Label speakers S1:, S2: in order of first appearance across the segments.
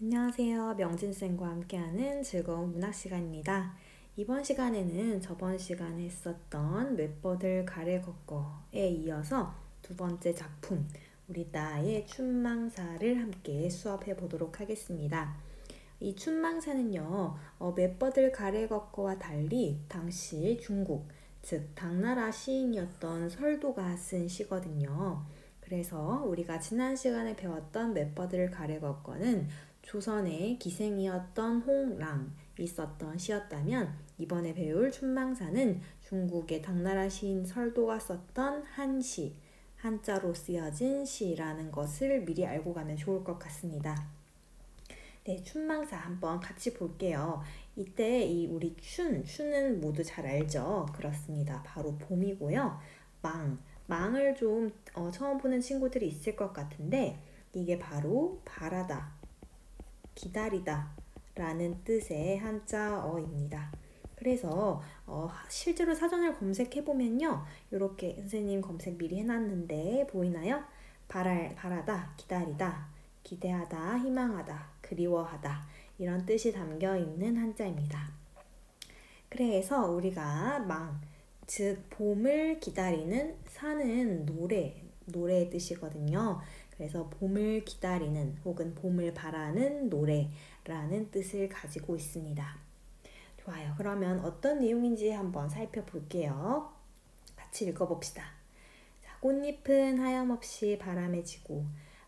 S1: 안녕하세요. 명진쌤과 함께하는 즐거운 문학 시간입니다. 이번 시간에는 저번 시간에 했었던 웹버들 가래 걷거에 이어서 두 번째 작품 우리 나의 춘망사를 함께 수업해 보도록 하겠습니다. 이 춘망사는요, 웹버들 가래 걷거와 달리 당시 중국, 즉 당나라 시인이었던 설도가 쓴 시거든요. 그래서 우리가 지난 시간에 배웠던 웹버들 가래 걷거는 조선의 기생이었던 홍랑이 썼던 시였다면 이번에 배울 춘망사는 중국의 당나라 시인 설도가 썼던 한시, 한자로 쓰여진 시라는 것을 미리 알고 가면 좋을 것 같습니다. 네, 춘망사 한번 같이 볼게요. 이때 우리 춘은 모두 잘 알죠? 그렇습니다. 바로 봄이고요. 망을 좀 처음 보는 친구들이 있을 것 같은데 이게 바로 바라다, 기다리다 라는 뜻의 한자어입니다. 그래서 실제로 사전을 검색해보면요. 이렇게 선생님 검색 미리 해놨는데 보이나요? 바라다, 기다리다, 기대하다, 희망하다, 그리워하다 이런 뜻이 담겨있는 한자입니다. 그래서 우리가 즉 봄을 기다리는 사는 노래의 뜻이거든요. 그래서 봄을 기다리는 혹은 봄을 바라는 노래라는 뜻을 가지고 있습니다. 좋아요. 그러면 어떤 내용인지 한번 살펴볼게요. 같이 읽어봅시다. 자, 꽃잎은 하염없이 바람에 지고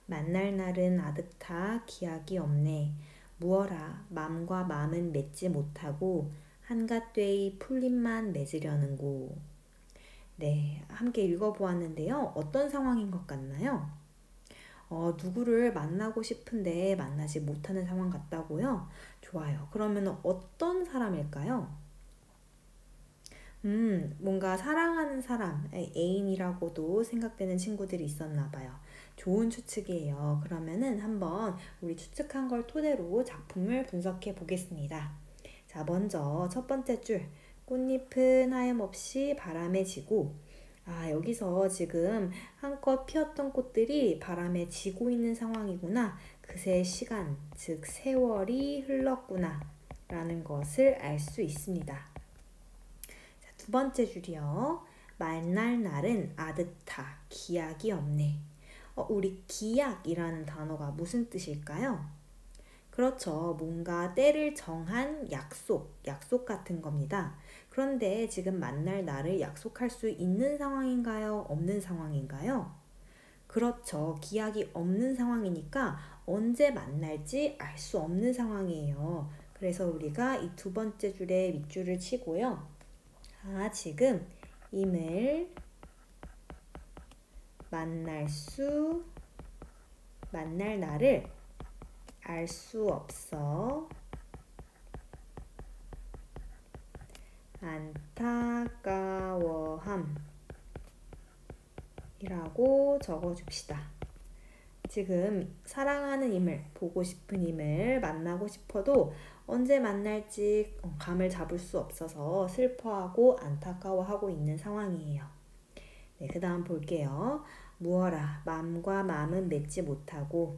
S1: 만날 날은 아득타 기약이 없네. 무어라 맘과 맘은 맺지 못하고 한갓되이 풀잎만 맺으려는고. 네, 함께 읽어보았는데요. 어떤 상황인 것 같나요? 누구를 만나고 싶은데 만나지 못하는 상황 같다고요? 좋아요. 그러면 어떤 사람일까요? 뭔가 사랑하는 사람, 애인이라고도 생각되는 친구들이 있었나 봐요. 좋은 추측이에요. 그러면은 한번 우리 추측한 걸 토대로 작품을 분석해 보겠습니다. 자, 먼저 첫 번째 줄. 꽃잎은 하염없이 바람에 지고. 여기서 지금 한껏 피었던 꽃들이 바람에 지고 있는 상황이구나. 그새 시간, 즉 세월이 흘렀구나 라는 것을 알 수 있습니다. 자, 두 번째 줄이요. 만날 날은 아득타, 기약이 없네. 우리 기약이라는 단어가 무슨 뜻일까요? 그렇죠. 뭔가 때를 정한 약속 같은 겁니다. 그런데 지금 만날 날을 약속할 수 있는 상황인가요? 없는 상황인가요? 그렇죠. 기약이 없는 상황이니까 언제 만날지 알 수 없는 상황이에요. 그래서 우리가 이 두 번째 줄에 밑줄을 치고요. 지금 임을 만날 날을 알 수 없어 안타까워함 이라고 적어줍시다. 지금 사랑하는 임을, 보고 싶은 임을 만나고 싶어도 언제 만날지 감을 잡을 수 없어서 슬퍼하고 안타까워하고 있는 상황이에요. 네, 그 다음 볼게요. 무어라 맘과 맘은 맺지 못하고.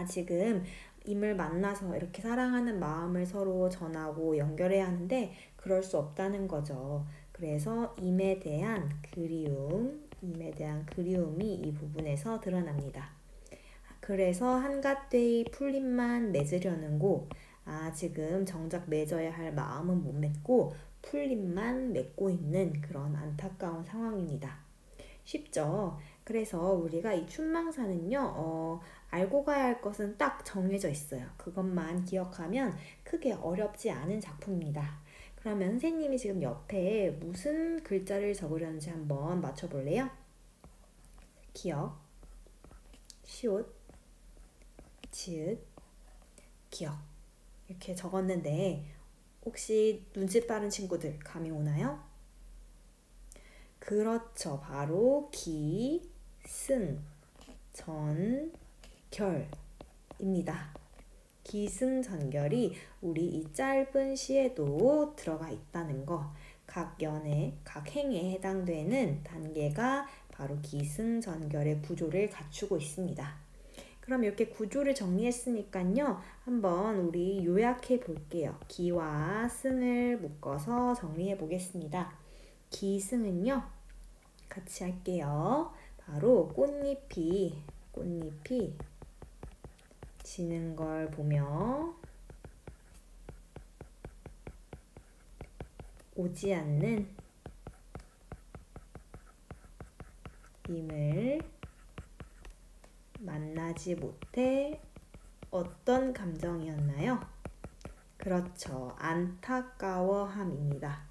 S1: 지금 임을 만나서 이렇게 사랑하는 마음을 서로 전하고 연결해야 하는데 그럴 수 없다는 거죠. 그래서 임에 대한 그리움이 이 부분에서 드러납니다. 그래서 한갓되이 풀잎만 맺으려는고. 지금 정작 맺어야 할 마음은 못 맺고 풀잎만 맺고 있는 그런 안타까운 상황입니다. 쉽죠? 그래서 우리가 이 춘망사는요, 알고 가야 할 것은 딱 정해져 있어요. 그것만 기억하면 크게 어렵지 않은 작품입니다. 그러면 선생님이 지금 옆에 무슨 글자를 적으려는지 한번 맞춰볼래요? 기억, 시옷, 지읒, 기억 이렇게 적었는데 혹시 눈치 빠른 친구들 감이 오나요? 그렇죠. 바로 기승전결입니다. 기승전결이 우리 이 짧은 시에도 들어가 있다는 거. 각 행에 해당되는 단계가 바로 기승전결의 구조를 갖추고 있습니다. 그럼 이렇게 구조를 정리했으니까요. 한번 우리 요약해 볼게요. 기와 승을 묶어서 정리해 보겠습니다. 기승은요. 같이 할게요. 바로 꽃잎이 지는 걸 보며 오지 않는 님을 만나지 못해 어떤 감정이었나요? 그렇죠. 안타까워함입니다.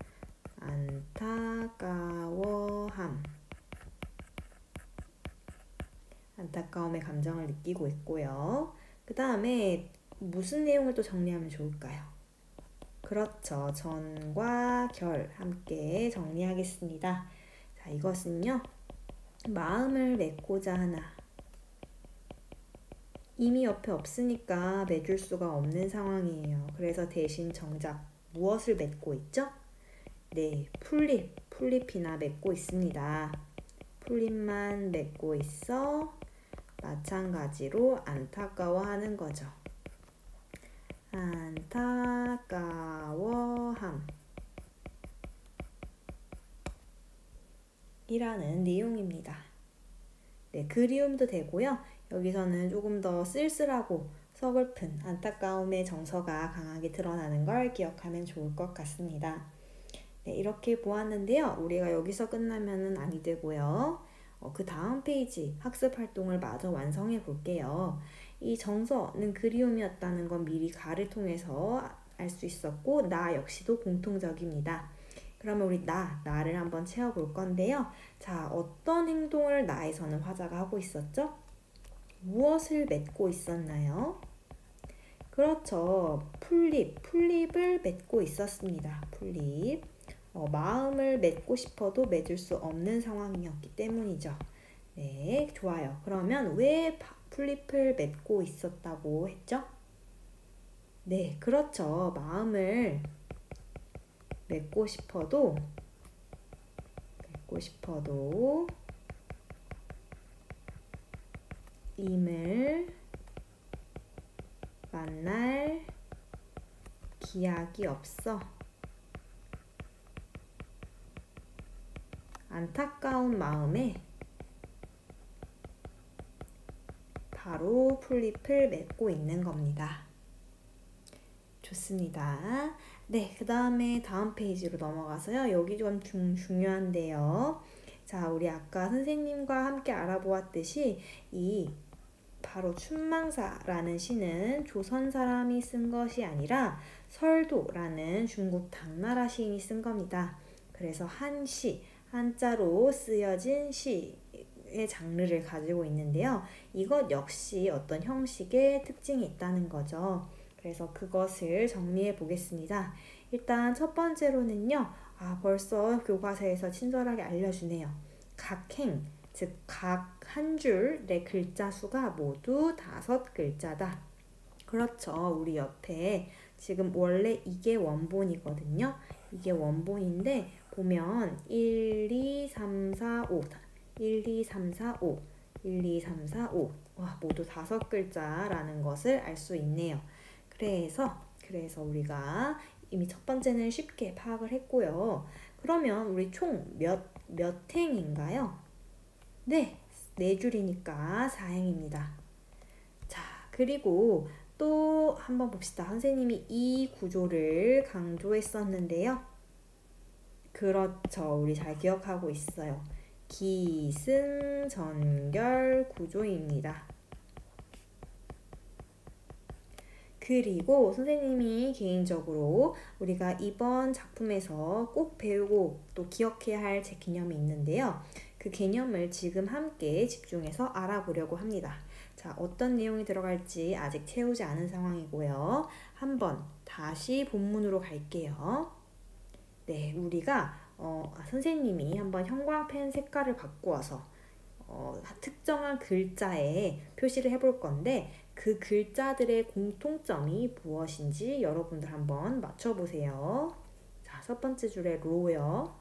S1: 안타까워함. 안타까움의 감정을 느끼고 있고요. 그 다음에 무슨 내용을 또 정리하면 좋을까요? 그렇죠. 전과 결 함께 정리하겠습니다. 자, 이것은요. 마음을 맺고자 하나. 이미 옆에 없으니까 맺을 수가 없는 상황이에요. 그래서 대신 정작 무엇을 맺고 있죠? 네, 풀잎이나 맺고 있습니다. 풀잎만 맺고 있어 마찬가지로 안타까워하는 거죠. 안타까워함 이라는 내용입니다. 네, 그리움도 되고요. 여기서는 조금 더 쓸쓸하고 서글픈 안타까움의 정서가 강하게 드러나는 걸 기억하면 좋을 것 같습니다. 네, 이렇게 보았는데요. 우리가 여기서 끝나면은 아니 되고요. 그 다음 페이지 학습 활동을 마저 완성해 볼게요. 이 정서는 그리움이었다는 건 미리 가를 통해서 알 수 있었고 나 역시도 공통적입니다. 그러면 우리 나를 한번 채워볼 건데요. 자, 어떤 행동을 나에서는 화자가 하고 있었죠? 무엇을 맺고 있었나요? 그렇죠. 풀잎을 맺고 있었습니다. 풀잎. 마음을 맺고 싶어도 맺을 수 없는 상황이었기 때문이죠. 네, 좋아요. 그러면 왜 풀잎을 맺고 있었다고 했죠? 네, 그렇죠. 마음을 맺고 싶어도 임을 만날 기약이 없어 안타까운 마음에 바로 풀잎을 맺고 있는 겁니다. 좋습니다. 네, 그 다음에 다음 페이지로 넘어가서요. 여기 좀 중요한데요. 자, 우리 아까 선생님과 함께 알아보았듯이 이 바로 춘망사라는 시는 조선 사람이 쓴 것이 아니라 설도라는 중국 당나라 시인이 쓴 겁니다. 그래서 한시, 한자로 쓰여진 시의 장르를 가지고 있는데요. 이것 역시 어떤 형식의 특징이 있다는 거죠. 그래서 그것을 정리해 보겠습니다. 일단 첫 번째로는요. 벌써 교과서에서 친절하게 알려주네요. 각행, 즉 각 한 줄의 글자 수가 모두 5글자다. 그렇죠. 우리 옆에 지금 원래 이게 원본이거든요. 이게 원본인데 보면 1, 2, 3, 4, 5 1, 2, 3, 4, 5 1, 2, 3, 4, 5 와, 모두 5글자라는 것을 알 수 있네요. 그래서 우리가 이미 첫 번째는 쉽게 파악을 했고요. 그러면 우리 총 몇 행인가요? 네, 4줄이니까 4행입니다. 자, 그리고 또 한번 봅시다. 선생님이 이 구조를 강조했었는데요. 그렇죠. 우리 잘 기억하고 있어요. 기승전결 구조입니다. 그리고 선생님이 개인적으로 우리가 이번 작품에서 꼭 배우고 또 기억해야 할 제 개념이 있는데요. 그 개념을 지금 함께 집중해서 알아보려고 합니다. 자, 어떤 내용이 들어갈지 아직 채우지 않은 상황이고요. 한번 다시 본문으로 갈게요. 네, 우리가 선생님이 한번 형광펜 색깔을 바꾸어서 특정한 글자에 표시를 해볼 건데 그 글자들의 공통점이 무엇인지 여러분들 한번 맞춰보세요. 자, 첫 번째 줄에 로요.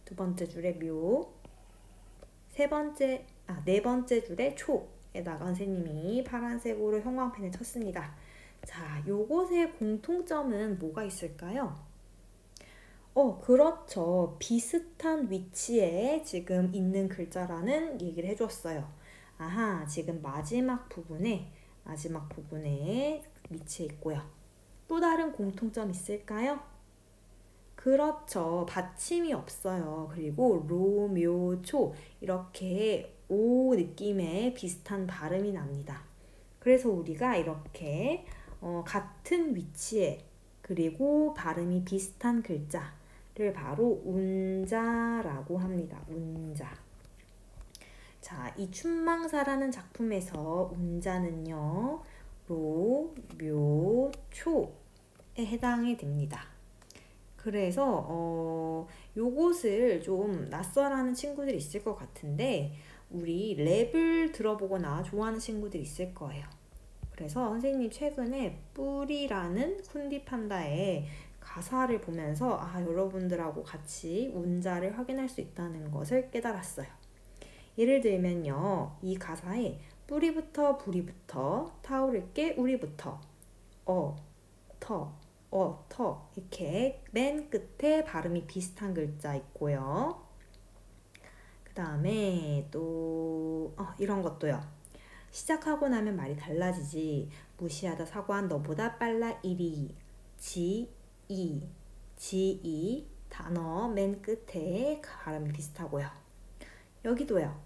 S1: 두 번째 줄에 묘. 네 번째 줄에 초. 에다가 선생님이 파란색으로 형광펜을 쳤습니다. 자, 요것의 공통점은 뭐가 있을까요? 그렇죠. 비슷한 위치에 지금 있는 글자라는 얘기를 해줬어요. 아하, 지금 마지막 부분에 위치해 있고요. 또 다른 공통점 있을까요? 그렇죠. 받침이 없어요. 그리고 로, 묘, 초 이렇게 오 느낌의 비슷한 발음이 납니다. 그래서 우리가 이렇게 같은 위치에 그리고 발음이 비슷한 글자를 바로 운자라고 합니다. 운자. 자, 이 춘망사라는 작품에서 운자는요, 로, 묘, 초에 해당이 됩니다. 그래서 요것을 좀 낯설어하는 친구들이 있을 것 같은데 우리 랩을 들어보거나 좋아하는 친구들이 있을 거예요. 그래서 선생님이 최근에 뿌리라는 쿤디판다의 가사를 보면서 여러분들하고 같이 운자를 확인할 수 있다는 것을 깨달았어요. 예를 들면요, 이 가사에 뿌리부터 부리부터 타오를게 우리부터 터 이렇게 맨 끝에 발음이 비슷한 글자 있고요. 그 다음에 또 이런 것도요. 시작하고 나면 말이 달라지지. 무시하다 사과한 너보다 빨라 이리. 지이 단어 맨 끝에 발음이 비슷하고요. 여기도요.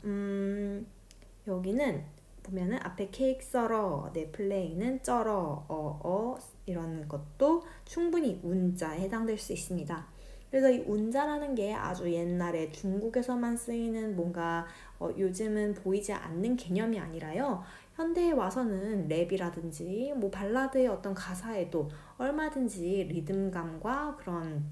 S1: 여기는 보면은 앞에 케이크 썰어, 내 플레이는 쩔어, 이런 것도 충분히 운자에 해당될 수 있습니다. 그래서 이 운자라는 게 아주 옛날에 중국에서만 쓰이는 뭔가 요즘은 보이지 않는 개념이 아니라요. 현대에 와서는 랩이라든지 뭐 발라드의 어떤 가사에도 얼마든지 리듬감과 그런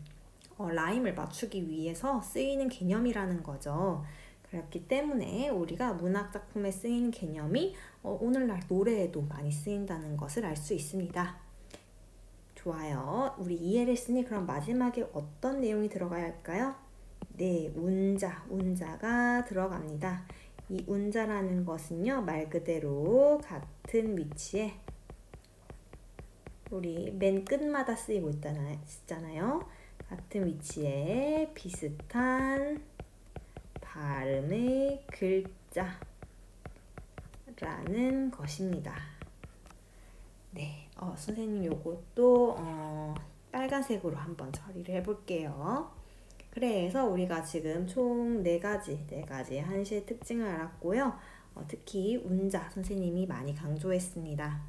S1: 라임을 맞추기 위해서 쓰이는 개념이라는 거죠. 그렇기 때문에 우리가 문학작품에 쓰이는 개념이 오늘날 노래에도 많이 쓰인다는 것을 알 수 있습니다. 좋아요. 우리 이해를 했으니 그럼 마지막에 어떤 내용이 들어가야 할까요? 네, 운자가 들어갑니다. 이 운자라는 것은요, 말 그대로 같은 위치에 우리 맨 끝마다 쓰이고 있잖아요. 같은 위치에 비슷한 발음의 글자라는 것입니다. 네, 선생님 요것도 빨간색으로 한번 처리를 해볼게요. 그래서 우리가 지금 총 4가지 한시의 특징을 알았고요. 특히 운자 선생님이 많이 강조했습니다.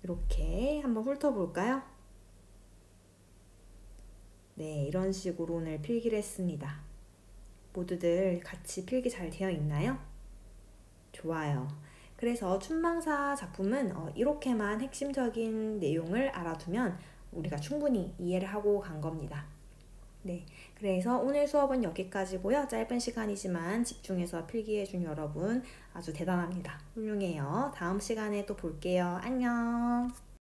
S1: 이렇게 한번 훑어볼까요? 네, 이런 식으로 오늘 필기를 했습니다. 모두들 같이 필기 잘 되어 있나요? 좋아요. 그래서 춘망사 작품은 이렇게만 핵심적인 내용을 알아두면 우리가 충분히 이해를 하고 간 겁니다. 네, 그래서 오늘 수업은 여기까지고요. 짧은 시간이지만 집중해서 필기해준 여러분 아주 대단합니다. 훌륭해요. 다음 시간에 또 볼게요. 안녕.